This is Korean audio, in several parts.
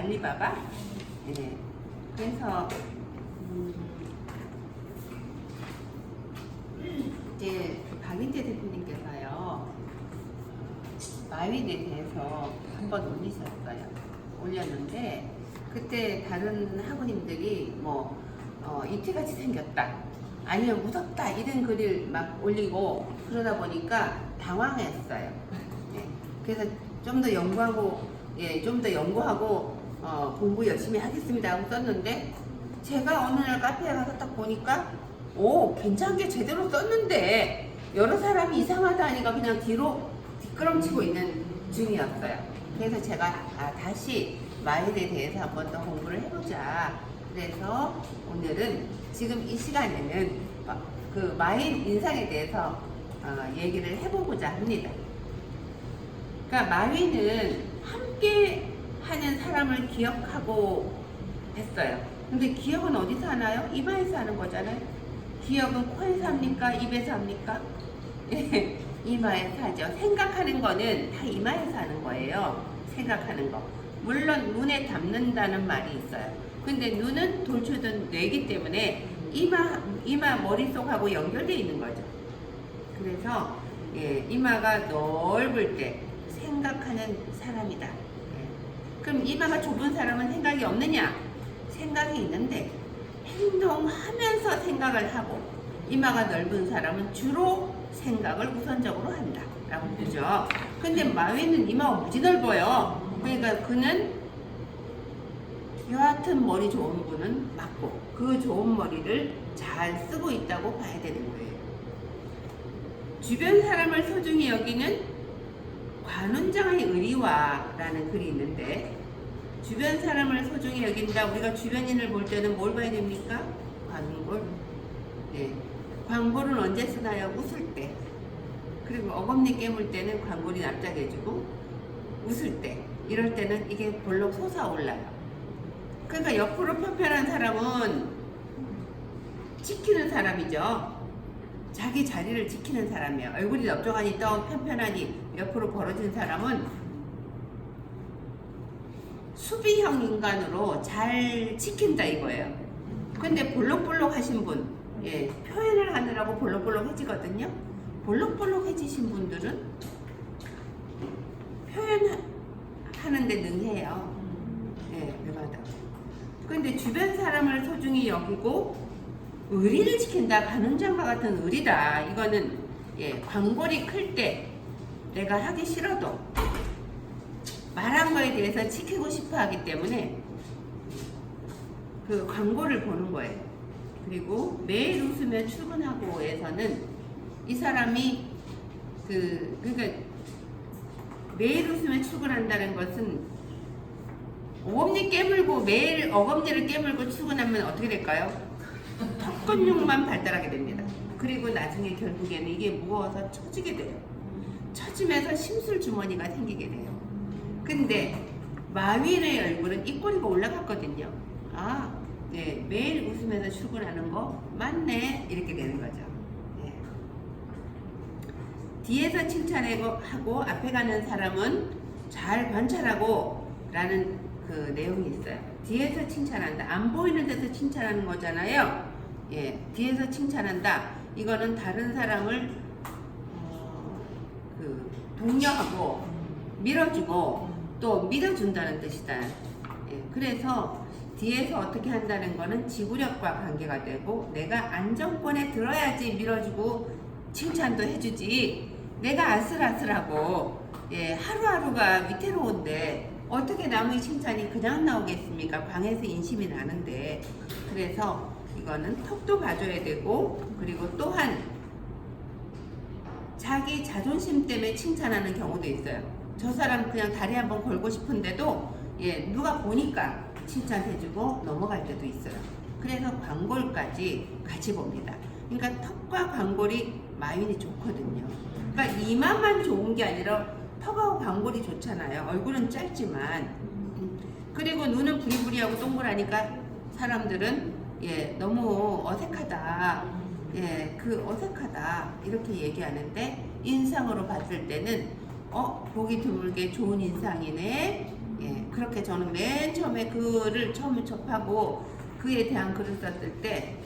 알리바바. 예. 그래서 이제 박인재 대표님께서요 마윈에 대해서 한번 올렸는데 그때 다른 학우님들이 뭐 이태같이 생겼다 아니면 무섭다 이런 글을 막 올리고 그러다 보니까 당황했어요. 예. 그래서 좀 더 연구하고 공부 열심히 하겠습니다 하고 썼는데 제가 어느 날 카페에 가서 딱 보니까 오 괜찮게 제대로 썼는데 여러 사람이 이상하다 하니까 그냥 뒤로 뒷걸음치고 있는 중이었어요. 그래서 제가 다시 마인에 대해서 한 번 더 공부를 해보자. 그래서 오늘은 지금 이 시간에는 그 마인 인상에 대해서 얘기를 해보고자 합니다. 그러니까 마윈은 함께 하는 사람을 기억하고 했어요. 근데 기억은 어디서 하나요? 이마에서 하는 거잖아요. 기억은 코에서 합니까? 입에서 합니까? 이마에서 하죠. 생각하는 거는 다 이마에서 하는 거예요. 생각하는 거. 물론 눈에 담는다는 말이 있어요. 근데 눈은 돌출된 뇌이기 때문에 이마 머릿속하고 연결되어 있는 거죠. 그래서 이마가 넓을 때 생각하는 사람이다. 그럼 이마가 좁은 사람은 생각이 없느냐? 생각이 있는데 행동하면서 생각을 하고 이마가 넓은 사람은 주로 생각을 우선적으로 한다 라고 보죠. 근데 마윈은 이마가 무지 넓어요. 그러니까 그는 여하튼 머리 좋은 분은 맞고 그 좋은 머리를 잘 쓰고 있다고 봐야 되는 거예요. 주변 사람을 소중히 여기는 관운장의 의리와라는 글이 있는데 주변 사람을 소중히 여긴다. 우리가 주변인을 볼 때는 뭘 봐야 됩니까? 관골. 네. 관골은 언제 쓰나요? 웃을 때. 그리고 어금니 깨물 때는 관골이 납작해지고 웃을 때. 이럴 때는 이게 볼록 솟아올라요. 그러니까 옆으로 편편한 사람은 지키는 사람이죠. 자기 자리를 지키는 사람이에요. 얼굴이 넓적하니 또 편편하니 옆으로 벌어진 사람은 수비형 인간으로 잘 지킨다 이거예요. 근데 볼록볼록 하신 분, 표현을 하느라고 볼록볼록해지거든요. 볼록볼록해지신 분들은 표현하는데 능해요. 대박이다. 근데 주변 사람을 소중히 여기고 의리를 지킨다. 관운장과 같은 의리다. 이거는 관골이 클 때 내가 하기 싫어도 말한 거에 대해서 지키고 싶어 하기 때문에 그 광고를 보는 거예요. 그리고 매일 웃으며 출근하고에서는 이 사람이 그러니까 매일 웃으며 출근한다는 것은 매일 어금니를 깨물고 출근하면 어떻게 될까요? 턱 근육만 발달하게 됩니다. 그리고 나중에 결국에는 이게 무거워서 처지게 돼요. 처지면서 심술 주머니가 생기게 돼요. 근데 마윈의 얼굴은 입꼬리가 올라갔거든요. 매일 웃으면서 출근하는 거 맞네 이렇게 되는 거죠. 뒤에서 칭찬하고 앞에 가는 사람은 잘 관찰하고 라는 그 내용이 있어요. 뒤에서 칭찬한다. 안 보이는 데서 칭찬하는 거잖아요. 뒤에서 칭찬한다. 이거는 다른 사람을 독려하고 밀어주고 또 믿어준다는 뜻이다. 그래서 뒤에서 어떻게 한다는 거는 지구력과 관계가 되고 내가 안정권에 들어야지 밀어주고 칭찬도 해주지. 내가 아슬아슬하고 하루하루가 위태로운데 어떻게 남의 칭찬이 그냥 나오겠습니까? 방에서 인심이 나는데. 그래서 이거는 턱도 봐줘야 되고 그리고 또한 자기 자존심 때문에 칭찬하는 경우도 있어요. 저 사람 그냥 다리 한번 걸고 싶은데도 누가 보니까 칭찬해주고 넘어갈 때도 있어요. 그래서 광골까지 같이 봅니다. 그러니까 턱과 광골이 마윈이 좋거든요. 그러니까 이마만 좋은 게 아니라 턱하고 광골이 좋잖아요. 얼굴은 짧지만. 그리고 눈은 부리부리하고 동그라니까 사람들은 너무 어색하다. 그 어색하다 이렇게 얘기하는데 인상으로 봤을 때는 보기 드물게 좋은 인상이네. 그렇게 저는 맨 처음에 그를 처음 접하고 그에 대한 글을 썼을 때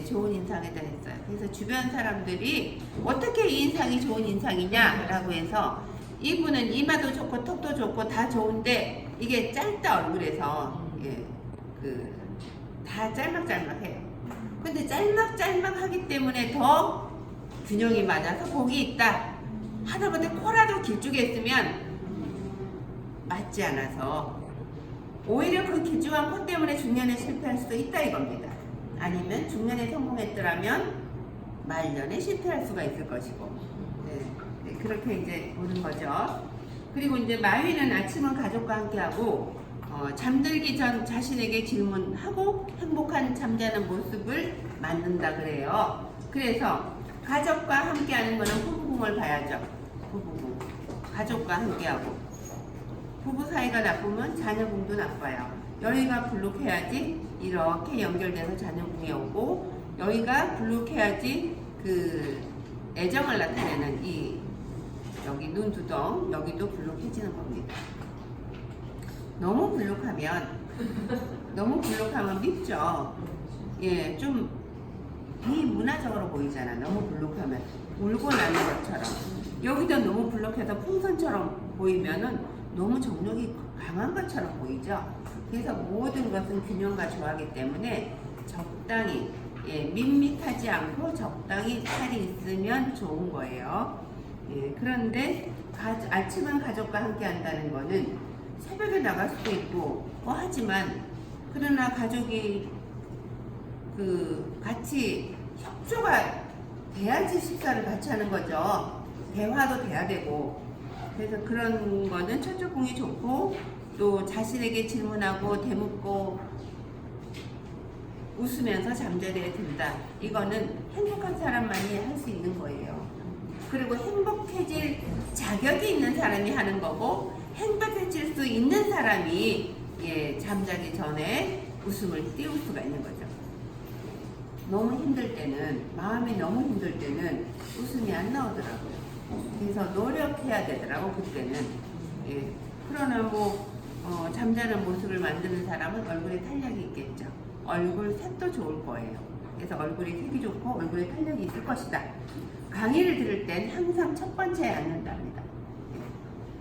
좋은 인상이다 했어요. 그래서 주변 사람들이 어떻게 이 인상이 좋은 인상이냐라고 해서 이분은 이마도 좋고 턱도 좋고 다 좋은데 이게 짧다 얼굴에서 다 짤막짤막해요. 근데 짤막짤막하기 때문에 더 균형이 맞아서 복이 있다. 하다못해 코라도 길쭉에 있으면 맞지 않아서 오히려 그 길쭉한 코 때문에 중년에 실패할 수도 있다 이겁니다. 아니면 중년에 성공했더라면 말년에 실패할 수가 있을 것이고 그렇게 이제 보는 거죠. 그리고 이제 마위는 아침은 가족과 함께하고 잠들기 전 자신에게 질문하고 행복한 잠자는 모습을 만든다 그래요. 그래서 가족과 함께하는 거는 부부궁을 봐야죠. 부부궁. 가족과 함께하고 부부 사이가 나쁘면 자녀궁도 나빠요. 여기가 불룩해야지 이렇게 연결돼서 자녀궁이 오고 여기가 불룩해야지 그 애정을 나타내는 이 여기 눈두덩 여기도 불룩해지는 겁니다. 너무 불룩하면 밉죠. 예, 좀 비문화적으로 보이잖아. 너무 불룩하면 울고 나는 것처럼. 여기도 너무 불룩해서 풍선처럼 보이면은 너무 정력이 강한 것처럼 보이죠. 그래서 모든 것은 균형과 조화기 때문에 적당히 밋밋하지 않고 적당히 살이 있으면 좋은 거예요. 그런데 아침은 가족과 함께 한다는 거는 새벽에 나갈 수도 있고 하지만 그러나 가족이 같이 협조가 돼야지 식사를 같이 하는 거죠. 대화도 돼야 되고 그래서 그런 거는 첫째 궁이 좋고 또 자신에게 질문하고 대묻고 웃으면서 잠자리에 든다. 이거는 행복한 사람만이 할 수 있는 거예요. 그리고 행복해질 자격이 있는 사람이 하는 거고 행복해질 수 있는 사람이 잠자기 전에 웃음을 띄울 수가 있는 거죠. 너무 힘들 때는 마음이 너무 힘들 때는 웃음이 안 나오더라고요. 그래서 노력해야 되더라고 그때는. 그러나 잠자는 모습을 만드는 사람은 얼굴에 탄력이 있겠죠. 얼굴 색도 좋을 거예요. 그래서 얼굴에 색이 좋고 얼굴에 탄력이 있을 것이다. 강의를 들을 땐 항상 첫 번째에 앉는답니다.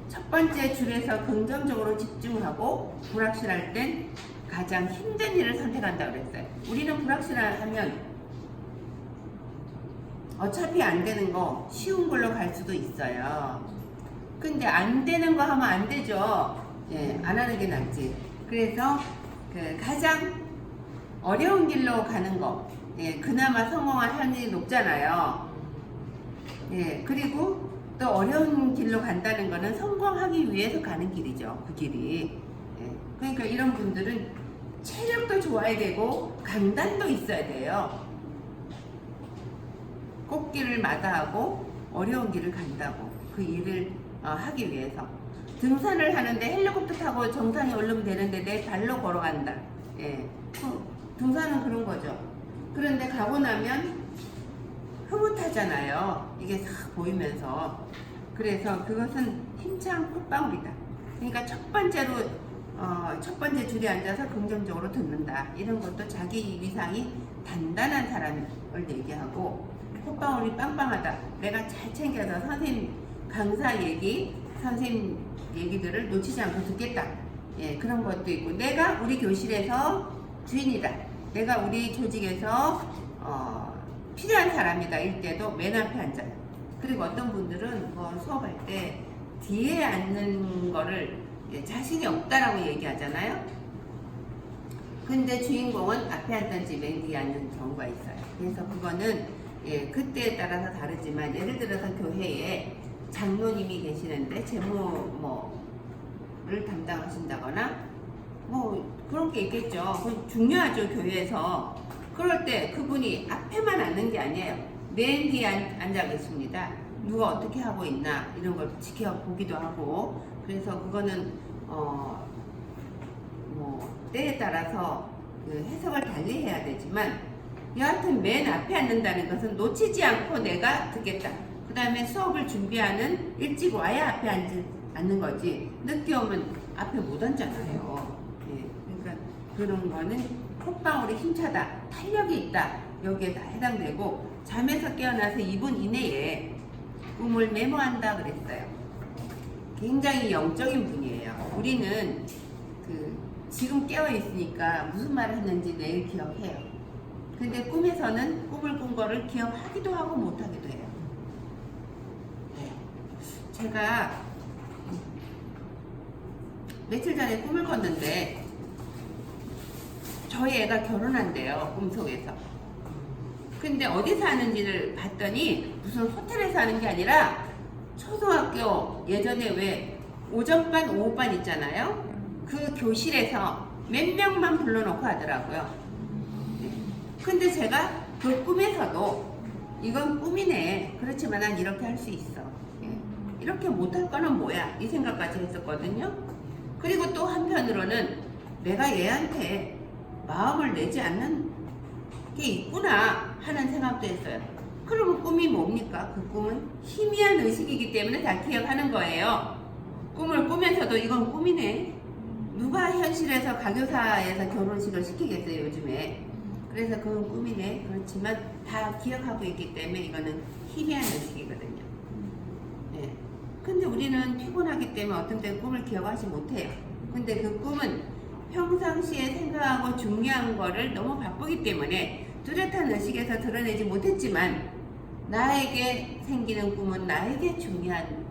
첫 번째 줄에서 긍정적으로 집중하고 불확실할 땐 가장 힘든 일을 선택한다고 그랬어요. 우리는 불확실하면 어차피 안 되는 거 쉬운 걸로 갈 수도 있어요. 근데 안 되는 거 하면 안 되죠. 안 하는 게 낫지. 그래서 가장 어려운 길로 가는 거, 그나마 성공할 확률이 높잖아요. 그리고 또 어려운 길로 간다는 거는 성공하기 위해서 가는 길이죠. 그 길이. 그러니까 이런 분들은 체력도 좋아야 되고 강단도 있어야 돼요. 꽃길을 마다하고 어려운 길을 간다고 그 일을 하기 위해서 등산을 하는데 헬리콥터 타고 정상에 오르면 되는데 내 발로 걸어간다. 등산은 그런 거죠. 그런데 가고 나면 흐뭇하잖아요. 이게 싹 보이면서. 그래서 그것은 힘찬 콧방울이다. 그러니까 첫 번째 줄에 앉아서 긍정적으로 듣는다. 이런 것도 자기 위상이 단단한 사람을 얘기하고 콧방울이 빵빵하다. 내가 잘 챙겨서 선생님 강사 얘기, 선생님 얘기들을 놓치지 않고 듣겠다. 그런 것도 있고 내가 우리 교실에서 주인이다. 내가 우리 조직에서 필요한 사람이다. 일 때도 맨 앞에 앉아요. 그리고 어떤 분들은 수업할 때 뒤에 앉는 거를 자신이 없다라고 얘기하잖아요. 근데 주인공은 앞에 앉든지 맨 뒤에 앉는 경우가 있어요. 그래서 그거는 그때에 따라서 다르지만 예를 들어서 교회에 장로님이 계시는데 재무를 담당하신다거나 그런 게 있겠죠. 그건 중요하죠. 교회에서. 그럴 때 그분이 앞에만 앉는 게 아니에요. 맨 뒤에 앉아 계십니다. 누가 어떻게 하고 있나 이런 걸 지켜보기도 하고. 그래서 그거는 때에 따라서 해석을 달리 해야 되지만 여하튼 맨 앞에 앉는다는 것은 놓치지 않고 내가 듣겠다. 그 다음에 수업을 준비하는 일찍 와야 앞에 앉는 거지. 늦게 오면 앞에 못 앉잖아요. 예, 그러니까 그런 거는 콧방울이 힘차다, 탄력이 있다, 여기에 다 해당되고, 잠에서 깨어나서 2분 이내에 꿈을 메모한다 그랬어요. 굉장히 영적인 분이에요. 우리는 지금 깨어 있으니까 무슨 말을 했는지 내일 기억해요. 근데 꿈에서는 꿈을 꾼 거를 기억하기도 하고 못하기도 해요. 네. 제가 며칠 전에 꿈을 꿨는데 저희 애가 결혼한대요, 꿈속에서. 근데 어디 사는지를 봤더니 무슨 호텔에 사는 게 아니라 초등학교 예전에 왜 오전반, 오후반 있잖아요. 그 교실에서 몇 명만 불러놓고 하더라고요. 네. 근데 제가 그 꿈에서도 이건 꿈이네. 그렇지만 난 이렇게 할 수 있어. 예. 이렇게 못할 거는 뭐야? 이 생각까지 했었거든요. 그리고 또 한편으로는 내가 얘한테 마음을 내지 않는 게 있구나 하는 생각도 했어요. 그러면 꿈이 뭡니까? 그 꿈은 희미한 의식이기 때문에 다 기억하는 거예요. 꿈을 꾸면서도 이건 꿈이네. 누가 현실에서 가교사에서 결혼식을 시키겠어요, 요즘에. 그래서 그건 꿈이네. 그렇지만 다 기억하고 있기 때문에 이거는 희미한 의식이거든요. 네. 근데 우리는 피곤하기 때문에 어떤 때 꿈을 기억하지 못해요. 근데 그 꿈은 평상시에 생각하고 중요한 거를 너무 바쁘기 때문에 뚜렷한 의식에서 드러내지 못했지만 나에게 생기는 꿈은 나에게 중요한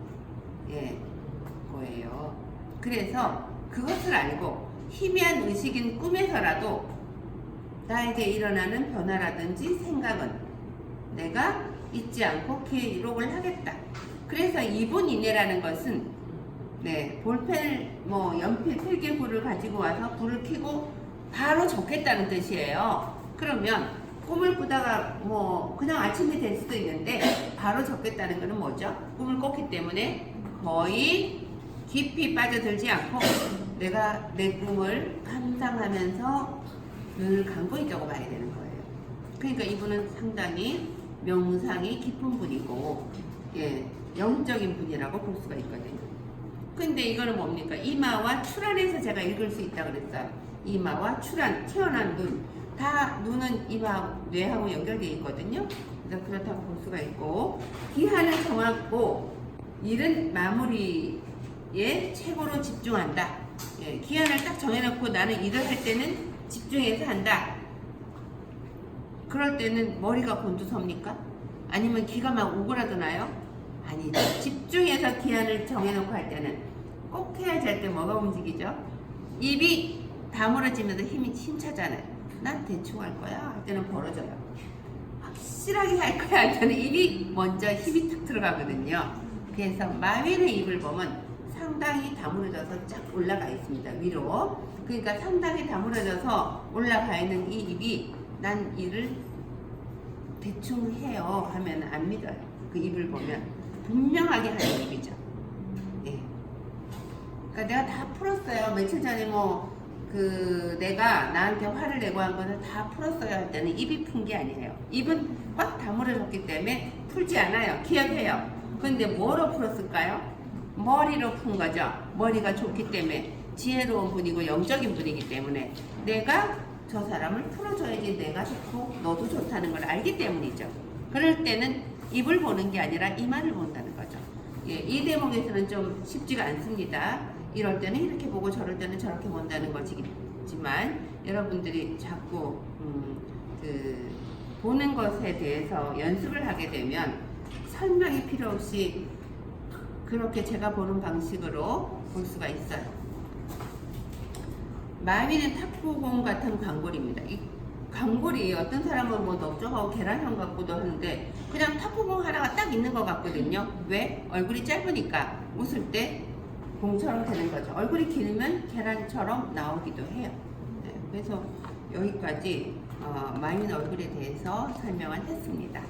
거예요. 그래서 그것을 알고 희미한 의식인 꿈에서라도 나에게 일어나는 변화라든지 생각은 내가 잊지 않고 기록을 하겠다. 그래서 2분 이내라는 것은 볼펜, 연필, 필기구를 가지고 와서 불을 켜고 바로 적겠다는 뜻이에요. 그러면 꿈을 꾸다가 그냥 아침이 될 수도 있는데 바로 적겠다는 것은 뭐죠? 꿈을 꿨기 때문에 거의 깊이 빠져들지 않고 내가 내 꿈을 감상하면서 눈을 감고 있다고 봐야 되는 거예요. 그러니까 이분은 상당히 명상이 깊은 분이고 영적인 분이라고 볼 수가 있거든요. 근데 이거는 뭡니까? 이마와 출안에서 제가 읽을 수 있다고 그랬어요. 이마와 출안, 태어난 눈, 다 눈은 이마, 뇌하고 연결되어 있거든요. 그래서 그렇다고 볼 수가 있고, 기한을 정하고 일은 마무리에 최고로 집중한다. 기한을 딱 정해놓고 나는 일을 할 때는 집중해서 한다. 그럴 때는 머리가 곤두섭니까? 아니면 귀가 막 오그라드나요? 아니죠. 집중해서 기한을 정해놓고 할 때는 꼭 해야지 할 때 뭐가 움직이죠? 입이 다물어지면서 힘차잖아요. 난 대충 할 거야 할 때는 벌어져요. 확실하게 할 거야 할 때는 입이 먼저 힘이 탁 들어가거든요. 그래서 마윈의 입을 보면 상당히 다물어져서 쫙 올라가 있습니다. 위로. 그러니까 상당히 다물어져서 올라가 있는 이 입이 난 일을 대충 해요 하면 안 믿어요. 그 입을 보면 분명하게 하는 입이죠. 그러니까 내가 다 풀었어요. 며칠 전에 내가 나한테 화를 내고 한 것을 다 풀었어요 할 때는 입이 푼 게 아니에요. 입은 꽉 다물어졌기 때문에 풀지 않아요. 기억해요. 근데 뭐로 풀었을까요? 머리로 푼 거죠. 머리가 좋기 때문에 지혜로운 분이고 영적인 분이기 때문에 내가 저 사람을 풀어줘야지 내가 좋고 너도 좋다는 걸 알기 때문이죠. 그럴 때는 입을 보는 게 아니라 이마를 본다는 거죠. 이 대목에서는 좀 쉽지가 않습니다. 이럴 때는 이렇게 보고 저럴 때는 저렇게 본다는 거지만 여러분들이 자꾸 보는 것에 대해서 연습을 하게 되면 설명이 필요 없이 그렇게 제가 보는 방식으로 볼 수가 있어요. 마미는 탁구공 같은 광골입니다. 이 광골이 어떤 사람은 넓적하고 계란형 같고도 하는데 그냥 탁구공 하나가 딱 있는 것 같거든요. 왜? 얼굴이 짧으니까 웃을 때 공처럼 되는 거죠. 얼굴이 길면 계란처럼 나오기도 해요. 그래서 여기까지 마민 얼굴에 대해서 설명을 했습니다.